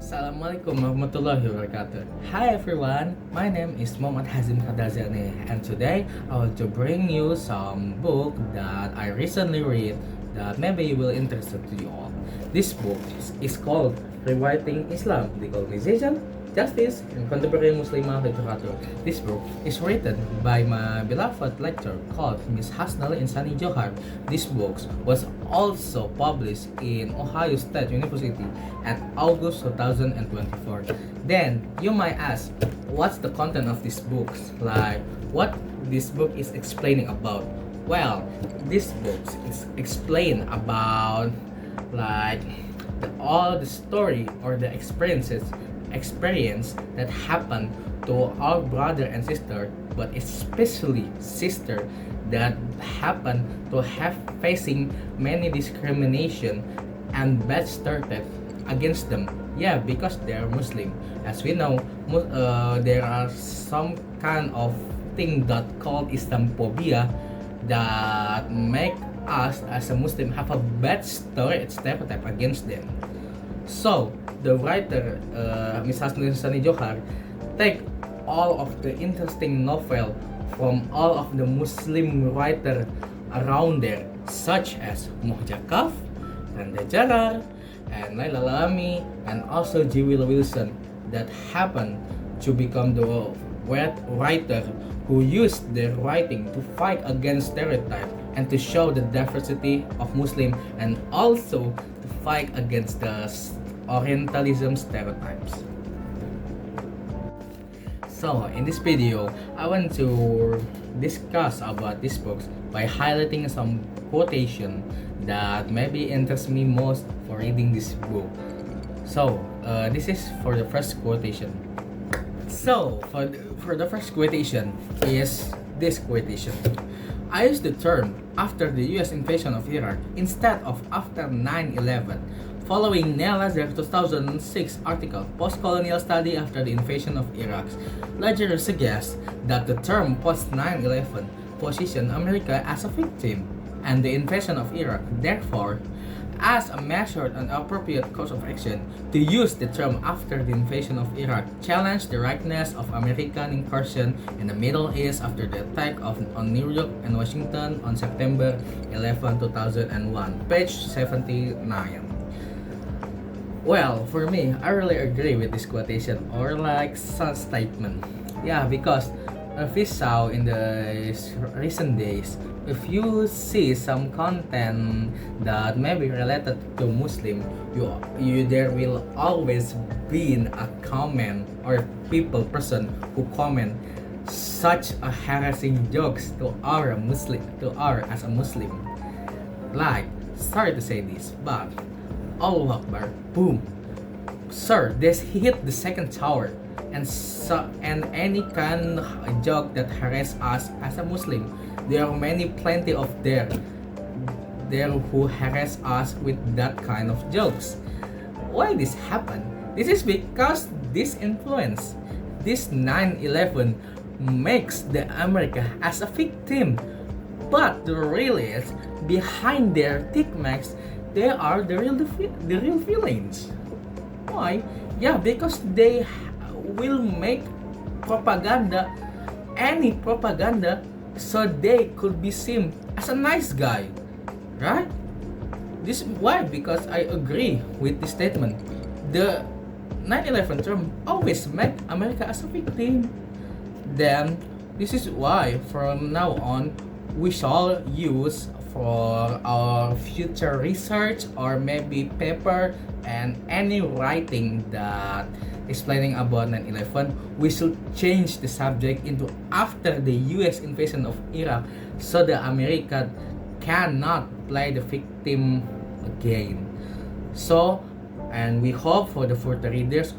Assalamualaikum warahmatullahi wabarakatuh. Hi everyone, my name is Muhammad Hazim Kadazani, and today I want to bring you some book that I recently read that maybe will interest to you all. This book is called Rewriting Islam, Decolonization, Justice, and Contemporary Muslimah Literature. This book is written by my beloved lecturer called Miss Hasnal Insani Johar. This book was also published in Ohio State University at August 2024. Then you might ask, what's the content of this book? Like, what this book is explaining about? Well, this book is explain about like all the story or the experience that happened to our brother and sister, but especially sister that happened to have facing many discrimination and bad started against them. Yeah, because they are Muslim. As we know, there are some kind of thing that called Islamophobia that make us as a Muslim have a bad stereotype against them. So the writer, Miss Hasnul Insani Johar, take all of the interesting novel from all of the Muslim writer around there, such as Mohja Kaf, Randa Jarar, and Laila Lami, and also G. Will Wilson, that happened to become the writer who used their writing to fight against stereotype and to show the diversity of Muslim, and also to fight against the Orientalism stereotypes. So in this video, I want to discuss about this book by highlighting some quotation that maybe interests me most for reading this book. So this is for the first quotation. So for the first quotation is this quotation. I use the term after the US invasion of Iraq instead of after 9/11. Following Neil Lazar's 2006 article, Post-Colonial Study After the Invasion of Iraq, Lazar suggests that the term post-9/11 positioned America as a victim, and the invasion of Iraq, therefore, as a measured and appropriate course of action. To use the term after the invasion of Iraq challenged the rightness of American incursion in the Middle East after the attack on New York and Washington on September 11, 2001, page 79. Well, for me, I really agree with this quotation or like some statement. Yeah, because if we saw in the recent days, if you see some content that may be related to Muslim, you there will always be a comment or person who comment such a harassing jokes to our as a Muslim. Like, sorry to say this, but Allah Akbar, boom. Sir, this hit the second tower, and any kind of joke that harass us as a Muslim, there are plenty of there who harass us with that kind of jokes. Why this happen? This is because this influence, this 9/11 makes the America as a victim, but the real is behind their thick-macks, they are the real villains. Why? Yeah, because they will make propaganda, any propaganda, so they could be seen as a nice guy, right? This why? Because I agree with this statement. The 9/11 term always make America as a victim. Then this is why from now on we shall use for our future research or maybe paper and any writing that explaining about 9/11, we should change the subject into after the US invasion of Iraq, so the America cannot play the victim again. So, and we hope for the further readers,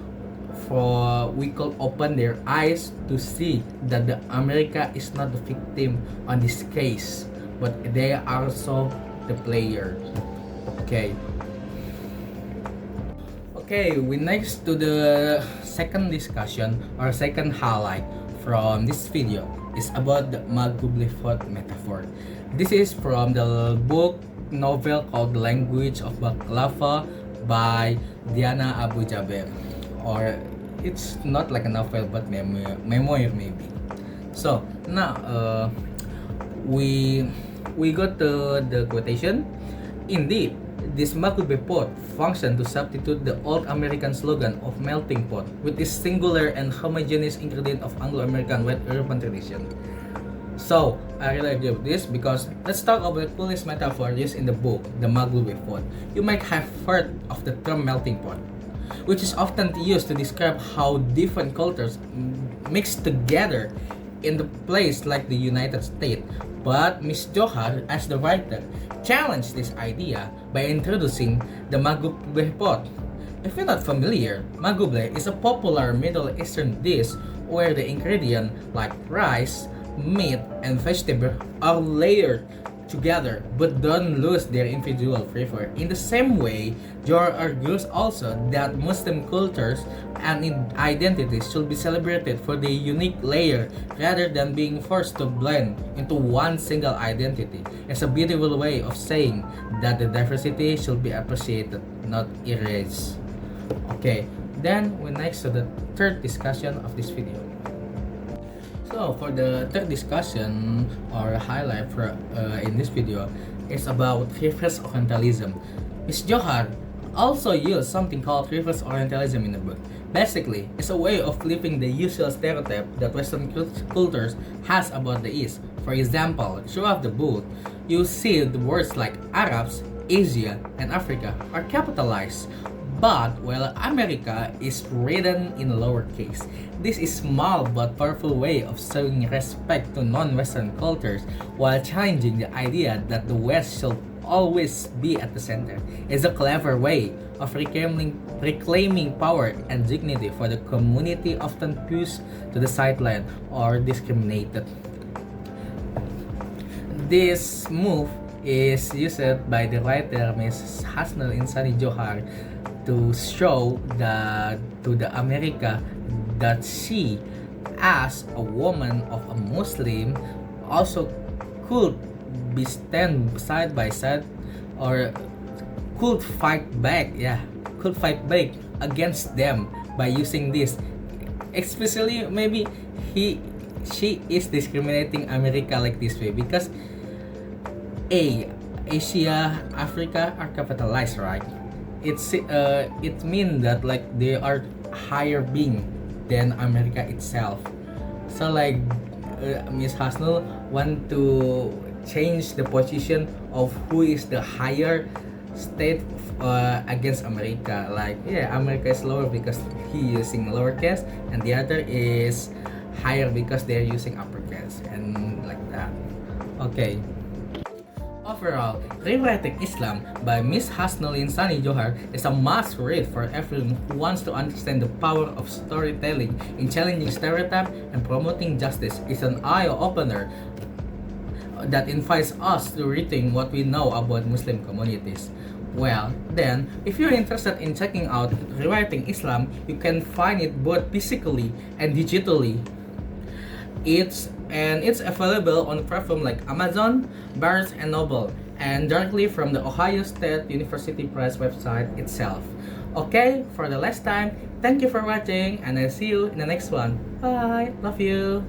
for we could open their eyes to see that the America is not the victim on this case, but they are also the players. Okay, we next to the second discussion or second highlight from this video is about the Maghublefot metaphor. This is from the book novel called The Language of Baklava by Diana Abu Jaber. or it's not like a novel but memoir maybe. So now we got to the quotation. Indeed, this Maglube pot functioned to substitute the old American slogan of melting pot with this singular and homogeneous ingredient of Anglo-American wet urban tradition. So, I really agree with this because let's talk about the coolest metaphor used in the book, The Maglube Pot. You might have heard of the term melting pot, which is often used to describe how different cultures mix together in the place like the United States. But Miss Johar, as the writer, challenged this idea by introducing the Maglube pot. If you're not familiar, Maglube is a popular Middle Eastern dish where the ingredients like rice, meat, and vegetable are layered together but don't lose their individual flavor. In the same way, Johar argues also that Muslim cultures and identities should be celebrated for their unique layer rather than being forced to blend into one single identity. It's a beautiful way of saying that the diversity should be appreciated, not erased. Okay, then we next to the third discussion of this video. So for the third discussion or highlight for in this video is about reverse Orientalism. Ms. Johar also used something called reverse Orientalism in the book. Basically, it's a way of flipping the usual stereotype that Western cultures has about the East. For example, throughout the book, you see the words like Arabs, Asia, and Africa are capitalized. But while America is written in lowercase, this is small but powerful way of showing respect to non-Western cultures while challenging the idea that the West should always be at the center. It's a clever way of reclaiming power and dignity for the community often pushed to the sideline or discriminated. This move is used by the writer Ms. Hasnul Insani Johar to show to the America that she, as a woman of a Muslim, also could be stand side by side or could fight back against them by using this. Especially maybe she is discriminating America like this way because Asia, Africa are capitalized, right? It means that like they are higher being than America itself. So like Miss Hasnul want to change the position of who is the higher state against America. Like America is lower because he using lowercase, and the other is higher because they're using uppercase, and like that. Okay. Overall, Rewriting Islam by Ms. Hasnul Insani Johar is a must-read for everyone who wants to understand the power of storytelling in challenging stereotypes and promoting justice. It's an eye-opener that invites us to rethink what we know about Muslim communities. Well, then, if you're interested in checking out Rewriting Islam, you can find it both physically and digitally. It's available on platforms like Amazon, Barnes & Noble, and directly from the Ohio State University Press website itself. Okay, for the last time, thank you for watching, and I'll see you in the next one. Bye! Love you!